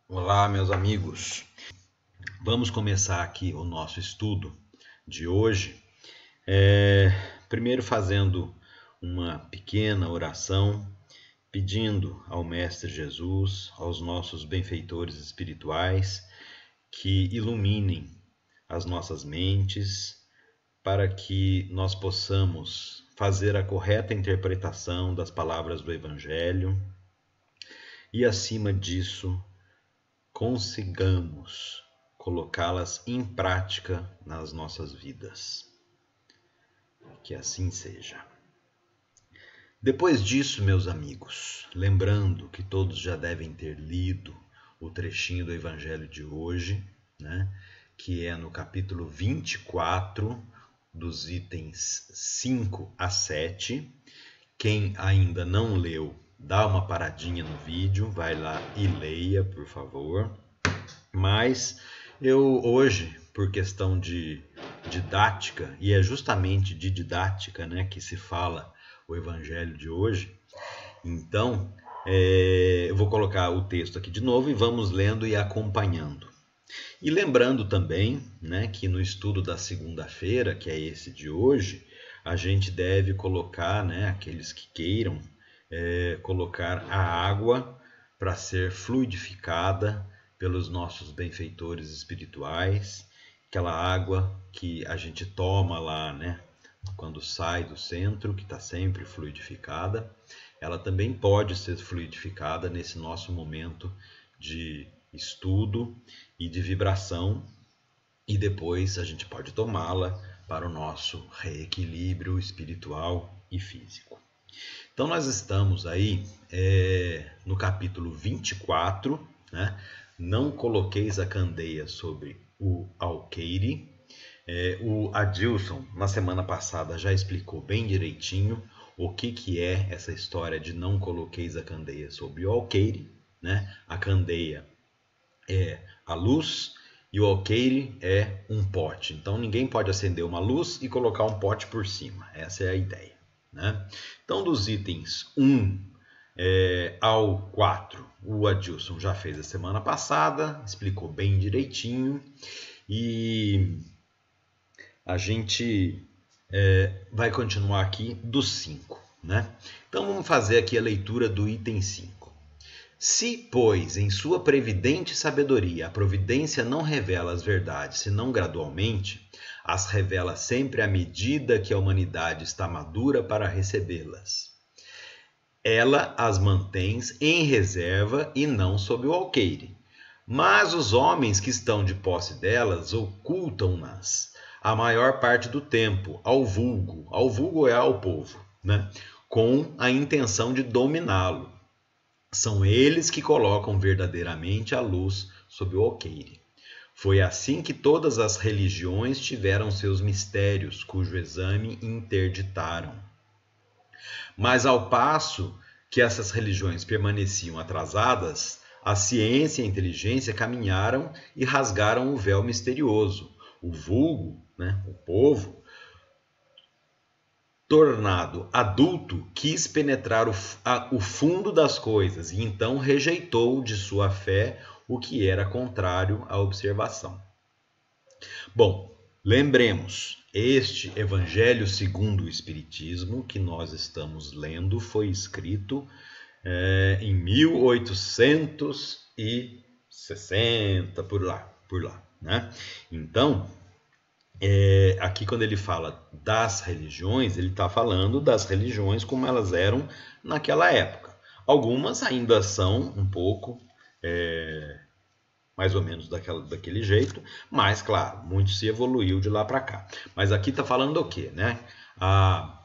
Olá, meus amigos. Vamos começar aqui o nosso estudo de hoje. Primeiro fazendo uma pequena oração, pedindo ao Mestre Jesus, aos nossos benfeitores espirituais, que iluminem as nossas mentes para que nós possamos fazer a correta interpretação das palavras do Evangelho e, acima disso, consigamos colocá-las em prática nas nossas vidas. Que assim seja. Depois disso, meus amigos, lembrando que todos já devem ter lido o trechinho do Evangelho de hoje, né, que é no capítulo 24, dos itens 5 a 7. Quem ainda não leu, dá uma paradinha no vídeo, vai lá e leia, por favor. Mas eu hoje, por questão de didática, e é justamente de didática, né, que se fala o Evangelho de hoje, então eu vou colocar o texto aqui de novo e vamos lendo e acompanhando. E lembrando também, né, que no estudo da segunda-feira, que é esse de hoje, a gente deve colocar, né, aqueles que queiram, colocar a água para ser fluidificada pelos nossos benfeitores espirituais, aquela água que a gente toma lá, né, quando sai do centro, que está sempre fluidificada, ela também pode ser fluidificada nesse nosso momento de estudo e de vibração, e depois a gente pode tomá-la para o nosso reequilíbrio espiritual e físico. Então nós estamos aí no capítulo 24, né? Não coloqueis a candeia sobre o alqueire. O Adilson, na semana passada, já explicou bem direitinho o que é essa história de não coloqueis a candeia sobre o alqueire, né? A candeia é a luz e o alqueire é um pote. Então ninguém pode acender uma luz e colocar um pote por cima. Essa é a ideia, né? Então dos itens 1 ao 4, o Adilson já fez a semana passada, explicou bem direitinho, e a gente vai continuar aqui do 5, né? Então vamos fazer aqui a leitura do item 5. Se, pois, em sua previdente sabedoria a providência não revela as verdades senão gradualmente, as revela sempre à medida que a humanidade está madura para recebê-las. Ela as mantém em reserva e não sob o alqueire. Mas os homens que estão de posse delas ocultam-nas a maior parte do tempo ao vulgo é ao povo, né? Com a intenção de dominá-lo. São eles que colocam verdadeiramente a luz sob o alqueire. Foi assim que todas as religiões tiveram seus mistérios, cujo exame interditaram. Mas ao passo que essas religiões permaneciam atrasadas, a ciência e a inteligência caminharam e rasgaram o véu misterioso. O vulgo, né, o povo, tornado adulto, quis penetrar o fundo das coisas e então rejeitou de sua fé o que era contrário à observação. Bom, lembremos, este Evangelho segundo o Espiritismo que nós estamos lendo foi escrito em 1860, por lá, né? Então, aqui quando ele fala das religiões, ele está falando das religiões como elas eram naquela época. Algumas ainda são um pouco, mais ou menos daquele jeito, mas claro, muito se evoluiu de lá para cá. Mas aqui está falando do quê, né? A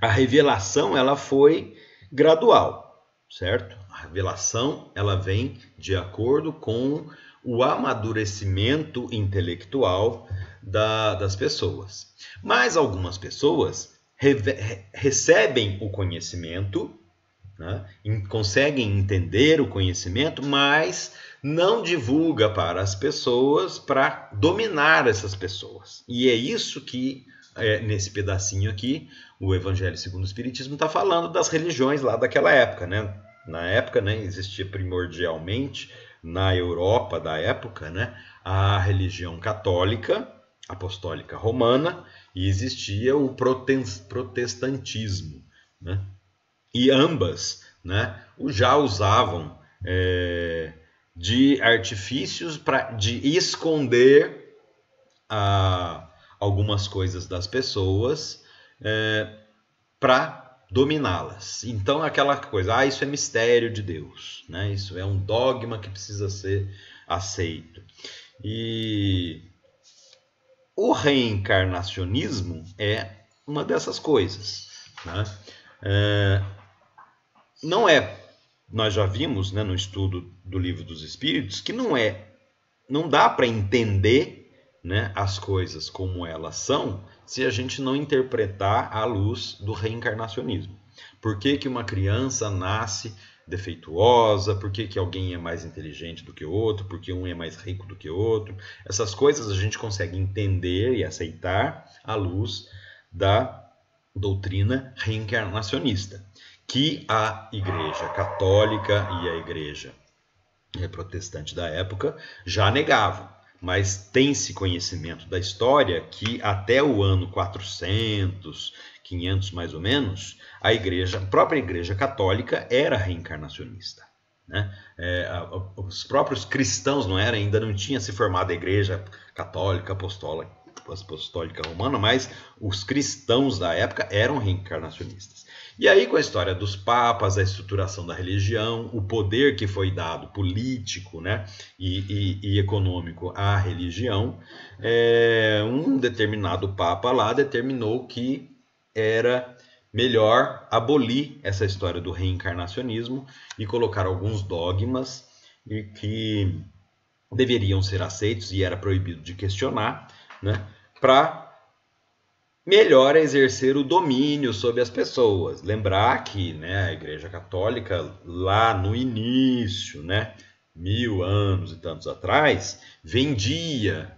revelação ela foi gradual, certo? A revelação ela vem de acordo com o amadurecimento intelectual das pessoas. Mas algumas pessoas recebem o conhecimento, né? Conseguem entender o conhecimento, mas não divulga para as pessoas para dominar essas pessoas. E é isso que, nesse pedacinho aqui, o Evangelho segundo o Espiritismo está falando das religiões lá daquela época, né? Na época, né, existia primordialmente na Europa da época, né, a religião católica, apostólica romana, e existia o protestantismo, né? E ambas, né, já usavam de artifícios de esconder algumas coisas das pessoas para dominá-las. Então, aquela coisa, isso é mistério de Deus, né? Isso é um dogma que precisa ser aceito. E o reencarnacionismo é uma dessas coisas, né? Não é, nós já vimos, né, no estudo do Livro dos Espíritos, que não dá para entender, né, as coisas como elas são se a gente não interpretar à luz do reencarnacionismo. Por que que uma criança nasce defeituosa? Por que que alguém é mais inteligente do que o outro? Por que um é mais rico do que o outro? Essas coisas a gente consegue entender e aceitar à luz da doutrina reencarnacionista, que a Igreja Católica e a Igreja protestante da época já negavam. Mas tem-se conhecimento da história que até o ano 400, 500 mais ou menos, a própria Igreja Católica era reencarnacionista, né? Os próprios cristãos ainda não tinha se formado a Igreja Católica Apostólica Romana, mas os cristãos da época eram reencarnacionistas. E aí, com a história dos papas, a estruturação da religião, o poder que foi dado político, né, e econômico à religião, um determinado papa lá determinou que era melhor abolir essa história do reencarnacionismo e colocar alguns dogmas que deveriam ser aceitos e era proibido de questionar, né, para melhor exercer o domínio sobre as pessoas. Lembrar que, né, a Igreja Católica, lá no início, né, 1000 anos e tantos atrás, vendia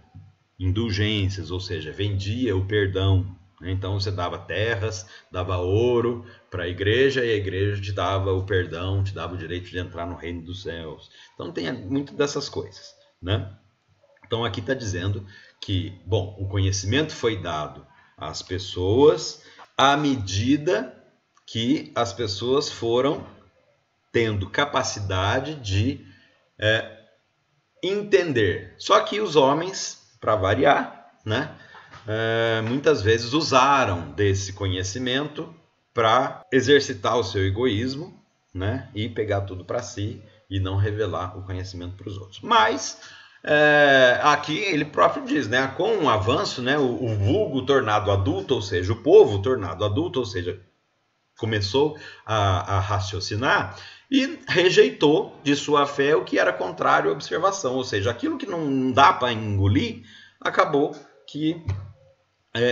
indulgências, ou seja, vendia o perdão. Então você dava terras, dava ouro para a igreja e a igreja te dava o perdão, te dava o direito de entrar no reino dos céus. Então tem muito dessas coisas, né? Então aqui está dizendo que, bom, o conhecimento foi dado às pessoas à medida que as pessoas foram tendo capacidade de entender. Só que os homens, para variar, né, muitas vezes usaram desse conhecimento para exercitar o seu egoísmo, né, e pegar tudo para si e não revelar o conhecimento para os outros. Mas aqui ele próprio diz, né, com o avanço, né, o vulgo tornado adulto, ou seja, o povo tornado adulto, ou seja, começou a raciocinar e rejeitou de sua fé o que era contrário à observação, ou seja, aquilo que não dá para engolir, acabou que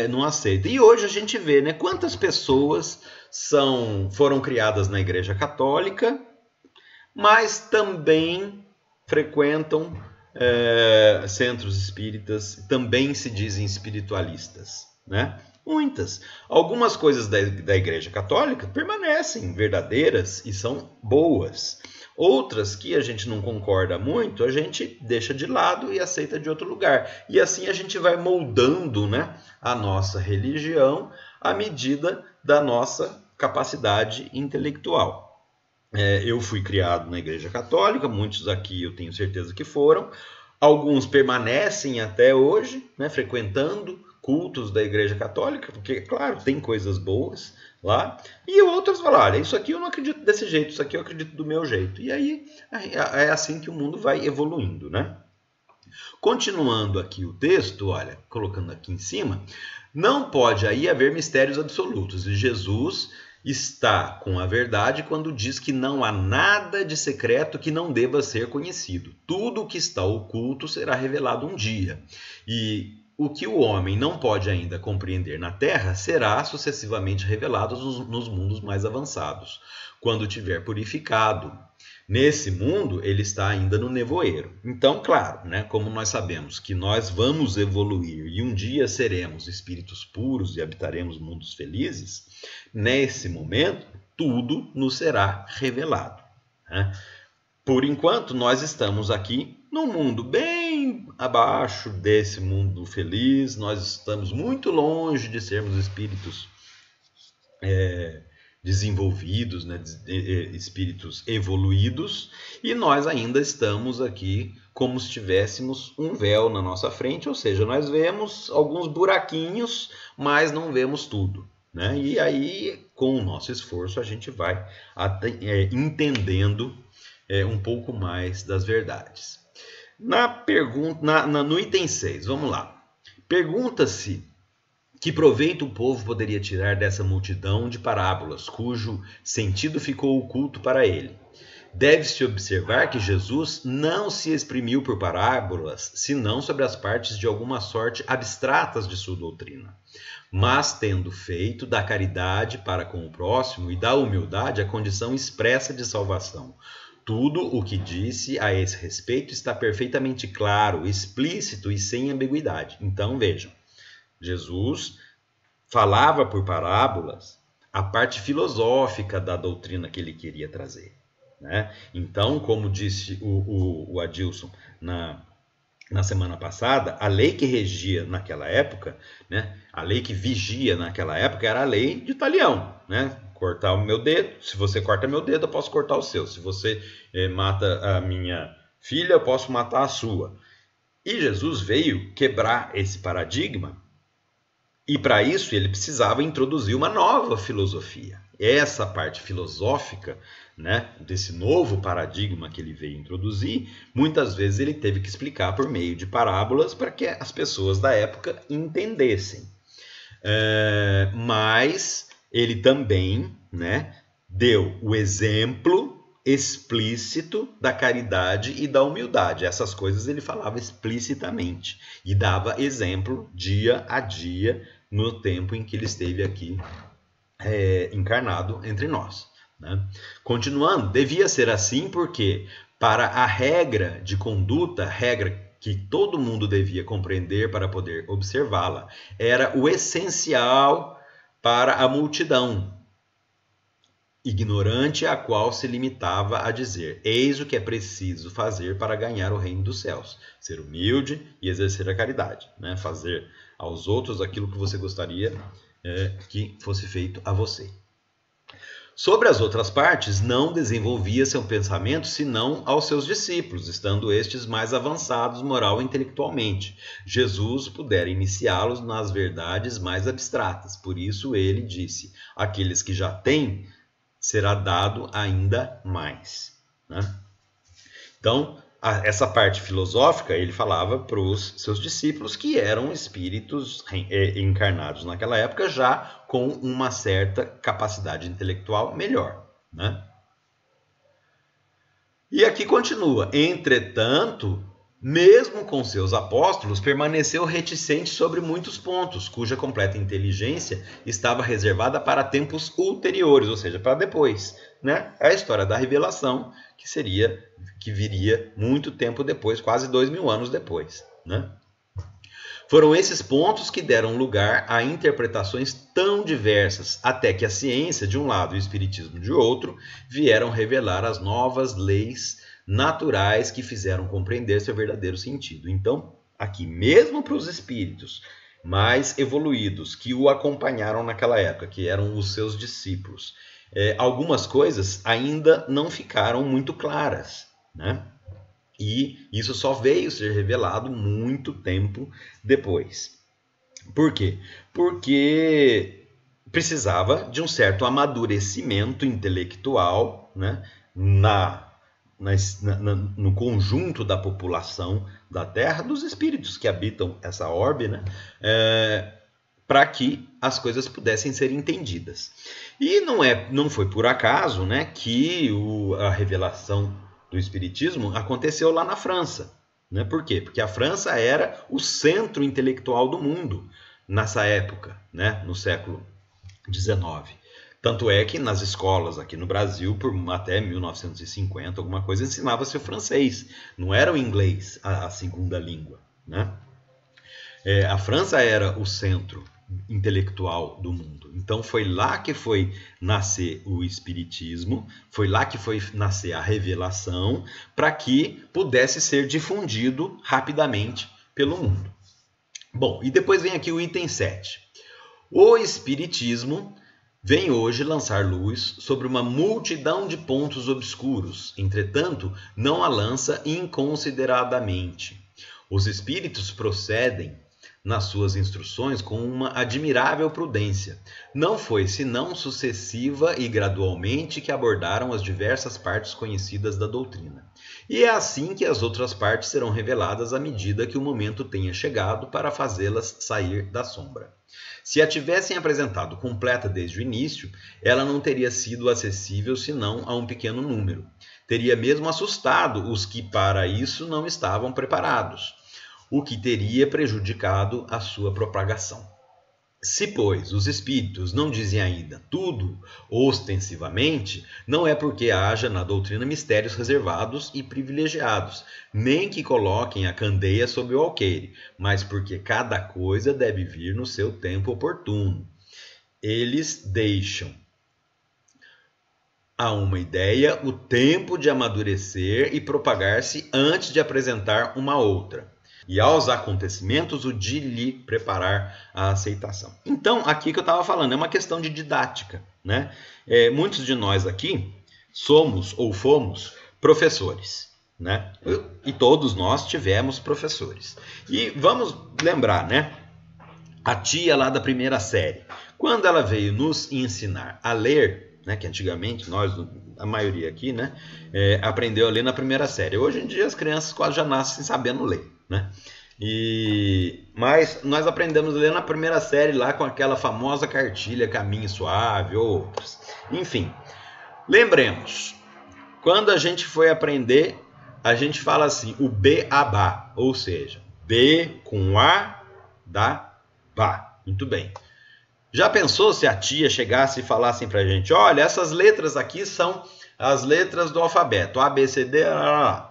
não aceita. E hoje a gente vê, né, quantas pessoas foram criadas na Igreja Católica, mas também frequentam centros espíritas, também se dizem espiritualistas, né? Muitas. Algumas coisas da Igreja Católica permanecem verdadeiras e são boas. Outras que a gente não concorda muito, a gente deixa de lado e aceita de outro lugar. E assim a gente vai moldando, né, a nossa religião à medida da nossa capacidade intelectual. Eu fui criado na Igreja Católica, muitos aqui eu tenho certeza que foram. Alguns permanecem até hoje, né, frequentando cultos da Igreja Católica, porque, claro, tem coisas boas lá. E outros falam, olha, isso aqui eu não acredito desse jeito, isso aqui eu acredito do meu jeito. E aí é assim que o mundo vai evoluindo, né? Continuando aqui o texto, olha, colocando aqui em cima, não pode aí haver mistérios absolutos. E Jesus está com a verdade quando diz que não há nada de secreto que não deva ser conhecido. Tudo o que está oculto será revelado um dia. E o que o homem não pode ainda compreender na Terra será sucessivamente revelado nos mundos mais avançados, quando tiver purificado. Nesse mundo, ele está ainda no nevoeiro. Então, claro, né, como nós sabemos que nós vamos evoluir e um dia seremos espíritos puros e habitaremos mundos felizes, nesse momento, tudo nos será revelado, né? Por enquanto, nós estamos aqui num mundo bem abaixo desse mundo feliz, nós estamos muito longe de sermos espíritos desenvolvidos, né? Espíritos evoluídos, e nós ainda estamos aqui como se tivéssemos um véu na nossa frente, ou seja, nós vemos alguns buraquinhos, mas não vemos tudo, né? E aí, com o nosso esforço, a gente vai entendendo um pouco mais das verdades. No item 6, vamos lá. Pergunta-se que proveito o povo poderia tirar dessa multidão de parábolas, cujo sentido ficou oculto para ele. Deve-se observar que Jesus não se exprimiu por parábolas, senão sobre as partes de alguma sorte abstratas de sua doutrina, mas tendo feito da caridade para com o próximo e da humildade a condição expressa de salvação. Tudo o que disse a esse respeito está perfeitamente claro, explícito e sem ambiguidade. Então, vejam, Jesus falava por parábolas a parte filosófica da doutrina que ele queria trazer, né? Então, como disse o Adilson na semana passada, a lei que regia naquela época, né, a lei que vigia naquela época era a lei de Talião, né? Cortar o meu dedo, se você corta meu dedo, eu posso cortar o seu. Se você mata a minha filha, eu posso matar a sua. E Jesus veio quebrar esse paradigma, e para isso ele precisava introduzir uma nova filosofia. Essa parte filosófica, né, desse novo paradigma que ele veio introduzir, muitas vezes ele teve que explicar por meio de parábolas para que as pessoas da época entendessem. Mas ele também, né, deu o exemplo explícito da caridade e da humildade. Essas coisas ele falava explicitamente e dava exemplo dia a dia no tempo em que ele esteve aqui encarnado entre nós, né? Continuando, devia ser assim porque para a regra de conduta, regra que todo mundo devia compreender para poder observá-la, era o essencial para a multidão ignorante, a qual se limitava a dizer: eis o que é preciso fazer para ganhar o reino dos céus, ser humilde e exercer a caridade, né? Fazer aos outros aquilo que você gostaria que fosse feito a você. Sobre as outras partes, não desenvolvia seu pensamento senão aos seus discípulos, estando estes mais avançados moral e intelectualmente. Jesus pudera iniciá-los nas verdades mais abstratas, por isso ele disse: aqueles que já têm, será dado ainda mais, né? Então, essa parte filosófica ele falava para os seus discípulos, que eram espíritos encarnados naquela época, já com uma certa capacidade intelectual melhor, né? E aqui continua: entretanto, mesmo com seus apóstolos, permaneceu reticente sobre muitos pontos, cuja completa inteligência estava reservada para tempos ulteriores, ou seja, para depois, né? É a história da revelação, que viria muito tempo depois, quase 2000 anos depois, né? Foram esses pontos que deram lugar a interpretações tão diversas, até que a ciência de um lado e o espiritismo de outro vieram revelar as novas leis naturais que fizeram compreender seu verdadeiro sentido. Então, aqui, mesmo para os espíritos mais evoluídos que o acompanharam naquela época, que eram os seus discípulos, algumas coisas ainda não ficaram muito claras, né? E isso só veio ser revelado muito tempo depois. Por quê? Porque precisava de um certo amadurecimento intelectual, né, no conjunto da população da Terra, dos espíritos que habitam essa orbe, né, para que as coisas pudessem ser entendidas. E não foi por acaso, né, que a revelação do espiritismo aconteceu lá na França, né? Por quê? Porque a França era o centro intelectual do mundo nessa época, né, no século XIX. Tanto é que nas escolas aqui no Brasil, até 1950, alguma coisa, ensinava-se o francês, não era o inglês a segunda língua, né? A França era o centro intelectual do mundo. Então foi lá que foi nascer o Espiritismo, foi lá que foi nascer a revelação, para que pudesse ser difundido rapidamente pelo mundo. Bom, e depois vem aqui o item 7. O Espiritismo vem hoje lançar luz sobre uma multidão de pontos obscuros, entretanto, não a lança inconsideradamente. Os espíritos procedem nas suas instruções com uma admirável prudência. Não foi senão sucessiva e gradualmente que abordaram as diversas partes conhecidas da doutrina. E é assim que as outras partes serão reveladas à medida que o momento tenha chegado para fazê-las sair da sombra. Se a tivessem apresentado completa desde o início, ela não teria sido acessível senão a um pequeno número. Teria mesmo assustado os que para isso não estavam preparados, o que teria prejudicado a sua propagação. Se, pois, os espíritos não dizem ainda tudo ostensivamente, não é porque haja na doutrina mistérios reservados e privilegiados, nem que coloquem a candeia sob o alqueire, mas porque cada coisa deve vir no seu tempo oportuno. Eles deixam a uma ideia o tempo de amadurecer e propagar-se antes de apresentar uma outra, e aos acontecimentos o de lhe preparar a aceitação. Então, aqui que eu estava falando, é uma questão de didática, né? Muitos de nós aqui somos ou fomos professores, né? E todos nós tivemos professores. E vamos lembrar, né? A tia lá da primeira série, quando ela veio nos ensinar a ler, né, que antigamente nós, a maioria aqui, né, aprendeu a ler na primeira série. Hoje em dia as crianças quase já nascem sabendo ler, né? Mas nós aprendemos a ler na primeira série lá com aquela famosa cartilha Caminho Suave ou outras. Enfim, lembremos, quando a gente foi aprender, a gente fala assim, o beabá, ou seja, B com A dá Bá. Muito bem. Já pensou se a tia chegasse e falasse pra gente, olha, essas letras aqui são as letras do alfabeto, A, B, C, D,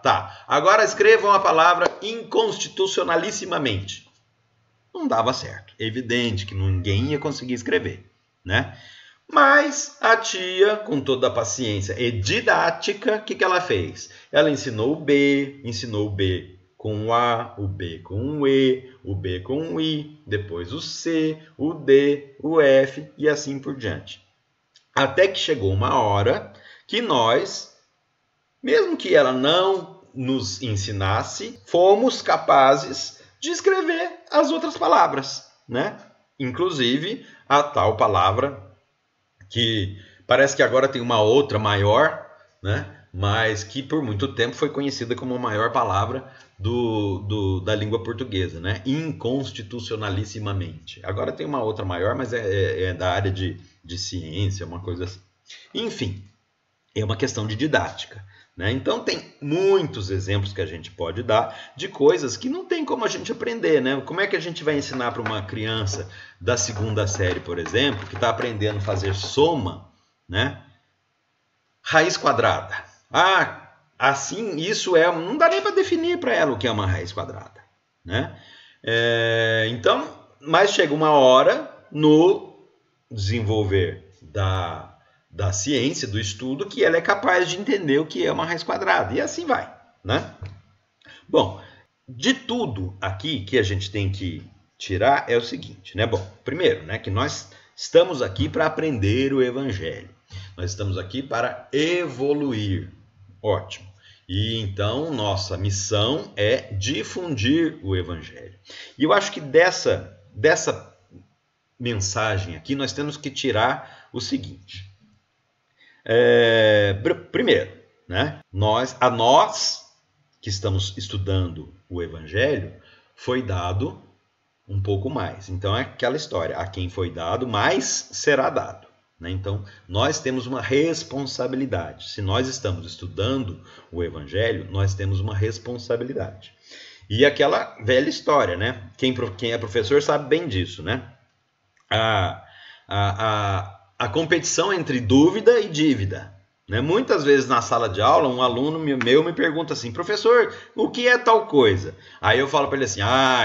tá. Agora escrevam a palavra inconstitucionalissimamente. Não dava certo. É evidente que ninguém ia conseguir escrever, né? Mas a tia, com toda a paciência e didática, o que ela fez? Ela ensinou o B com o A, o B com o E, o B com o I, depois o C, o D, o F e assim por diante. Até que chegou uma hora que nós, mesmo que ela não nos ensinasse, fomos capazes de escrever as outras palavras, né? Inclusive a tal palavra que parece que agora tem uma outra maior, né? Mas que por muito tempo foi conhecida como a maior palavra da língua portuguesa, né? Inconstitucionalissimamente. Agora tem uma outra maior, mas é da área de ciência, uma coisa assim. Enfim, é uma questão de didática, né? Então tem muitos exemplos que a gente pode dar de coisas que não tem como a gente aprender, né? Como é que a gente vai ensinar para uma criança da segunda série, por exemplo, que está aprendendo a fazer soma, né? Raiz quadrada. Assim, isso não dá nem para definir para ela o que é uma raiz quadrada, né? Então, mas chega uma hora no desenvolver da ciência, do estudo, que ela é capaz de entender o que é uma raiz quadrada, e assim vai, né? Bom, de tudo aqui que a gente tem que tirar é o seguinte, né? Bom, primeiro, né, que nós estamos aqui para aprender o Evangelho, nós estamos aqui para evoluir. Ótimo. E então nossa missão é difundir o Evangelho. E eu acho que dessa mensagem aqui nós temos que tirar o seguinte. Primeiro, né, a nós que estamos estudando o Evangelho foi dado um pouco mais. Então é aquela história, a quem foi dado, mais será dado. Então, nós temos uma responsabilidade. Se nós estamos estudando o Evangelho, nós temos uma responsabilidade. E aquela velha história, né? Quem é professor sabe bem disso, né? A competição entre dúvida e dívida, né? Muitas vezes na sala de aula, um aluno meu me pergunta assim, professor, o que é tal coisa? Aí eu falo para ele assim,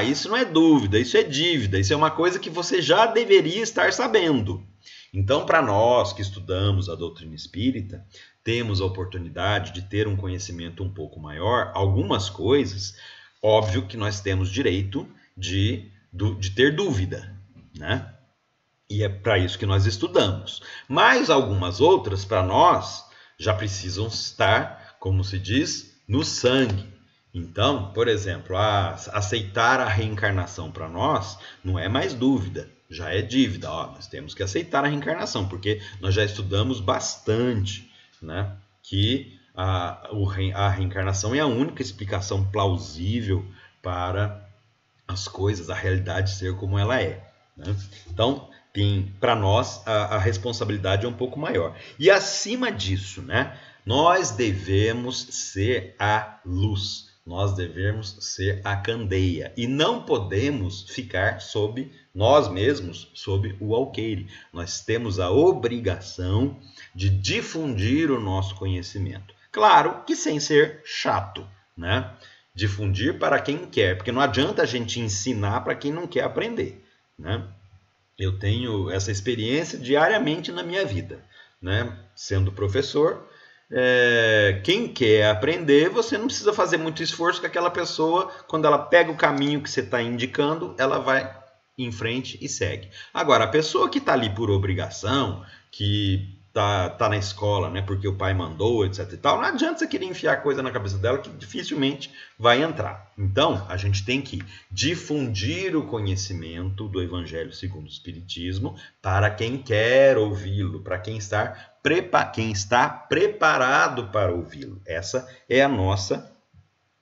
isso não é dúvida, isso é dívida, isso é uma coisa que você já deveria estar sabendo. Então, para nós que estudamos a doutrina espírita, temos a oportunidade de ter um conhecimento um pouco maior, algumas coisas, óbvio que nós temos direito de ter dúvida, né? E é para isso que nós estudamos. Mas algumas outras, para nós, já precisam estar, como se diz, no sangue. Então, por exemplo, aceitar a reencarnação para nós não é mais dúvida, já é dívida. Nós temos que aceitar a reencarnação, porque nós já estudamos bastante, né, que a reencarnação é a única explicação plausível para as coisas, a realidade ser como ela é, né? Então, para nós, a responsabilidade é um pouco maior. E acima disso, né, nós devemos ser a luz, nós devemos ser a candeia. E não podemos ficar nós mesmos sob o alqueire. Nós temos a obrigação de difundir o nosso conhecimento. Claro que sem ser chato, né? Difundir para quem quer, porque não adianta a gente ensinar para quem não quer aprender, né? Eu tenho essa experiência diariamente na minha vida, né? Sendo professor, quem quer aprender, você não precisa fazer muito esforço com aquela pessoa. Quando ela pega o caminho que você está indicando, ela vai em frente e segue. Agora, a pessoa que está ali por obrigação, que tá na escola, né, porque o pai mandou, etc e tal, não adianta você querer enfiar coisa na cabeça dela que dificilmente vai entrar. Então, a gente tem que difundir o conhecimento do Evangelho segundo o Espiritismo para quem quer ouvi-lo, para quem está preparado para ouvi-lo. Essa é a nossa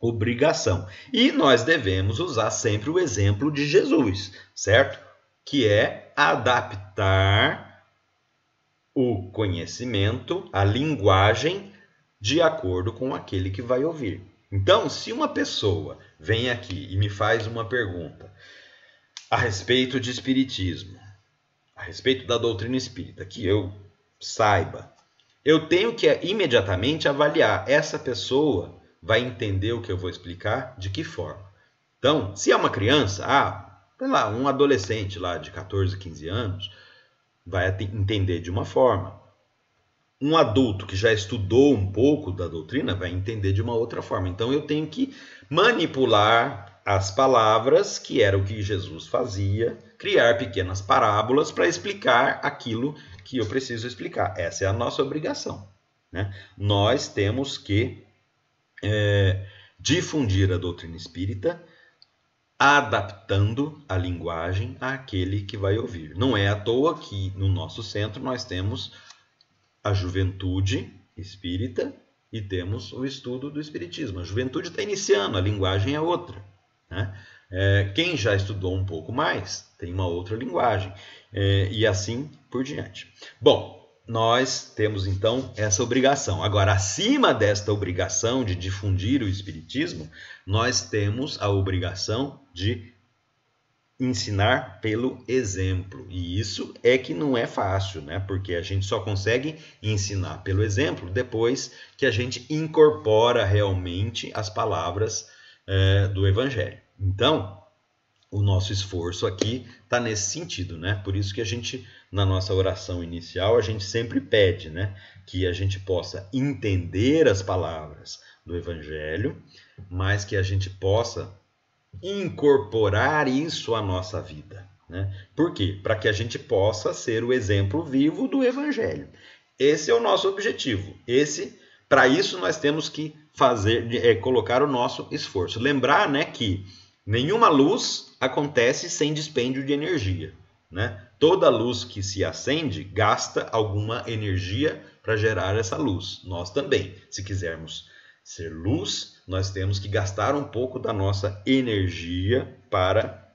obrigação. E nós devemos usar sempre o exemplo de Jesus, certo? Que é adaptar o conhecimento, a linguagem, de acordo com aquele que vai ouvir. Então, se uma pessoa vem aqui e me faz uma pergunta a respeito de espiritismo, a respeito da doutrina espírita, que eu saiba, eu tenho que imediatamente avaliar, essa pessoa vai entender o que eu vou explicar de que forma. Então, se é uma criança, sei lá, um adolescente lá de 14, 15 anos, vai entender de uma forma. Um adulto que já estudou um pouco da doutrina vai entender de uma outra forma. Então eu tenho que manipular as palavras, que era o que Jesus fazia, criar pequenas parábolas para explicar aquilo que eu preciso explicar. Essa é a nossa obrigação, né? Nós temos que difundir a doutrina espírita, adaptando a linguagem àquele que vai ouvir. Não é à toa que no nosso centro nós temos a juventude espírita e temos o estudo do espiritismo. A juventude está iniciando, a linguagem é outra, né? Quem já estudou um pouco mais tem uma outra linguagem, e assim por diante. Bom, nós temos então essa obrigação. Agora, acima desta obrigação de difundir o espiritismo, nós temos a obrigação de ensinar pelo exemplo. E isso é que não é fácil, né? Porque a gente só consegue ensinar pelo exemplo depois que a gente incorpora realmente as palavras do Evangelho. Então, o nosso esforço aqui está nesse sentido, né? Por isso que a gente, na nossa oração inicial, a gente sempre pede, né, que a gente possa entender as palavras do Evangelho, mas que a gente possa incorporar isso à nossa vida, né? Por quê? Para que a gente possa ser o exemplo vivo do Evangelho. Esse é o nosso objetivo. Para isso nós temos que colocar o nosso esforço. Lembrar, né, que nenhuma luz acontece sem dispêndio de energia, né? Toda luz que se acende gasta alguma energia para gerar essa luz. Nós também, se quisermos ser luz, nós temos que gastar um pouco da nossa energia para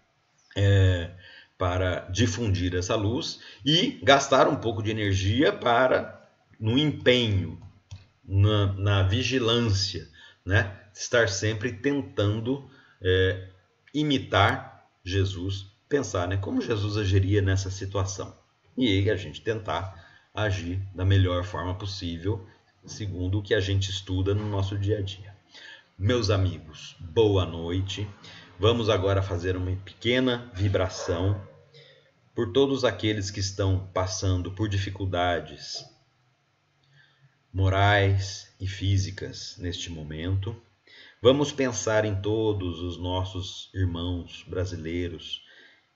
difundir essa luz e gastar um pouco de energia no empenho, na vigilância, né? Estar sempre tentando imitar Jesus, pensar, né, como Jesus agiria nessa situação. E aí a gente tentar agir da melhor forma possível, segundo o que a gente estuda no nosso dia a dia. Meus amigos, boa noite. Vamos agora fazer uma pequena vibração por todos aqueles que estão passando por dificuldades morais e físicas neste momento. Vamos pensar em todos os nossos irmãos brasileiros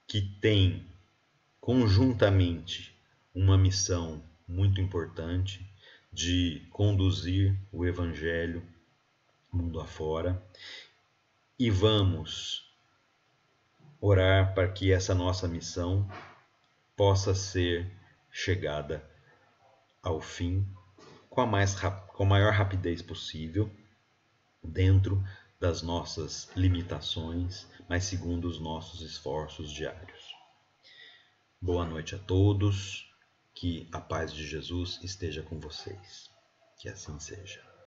que têm conjuntamente uma missão muito importante de conduzir o Evangelho mundo afora, e vamos orar para que essa nossa missão possa ser chegada ao fim com a maior rapidez possível, dentro das nossas limitações, mas segundo os nossos esforços diários. Boa noite a todos, que a paz de Jesus esteja com vocês. Que assim seja.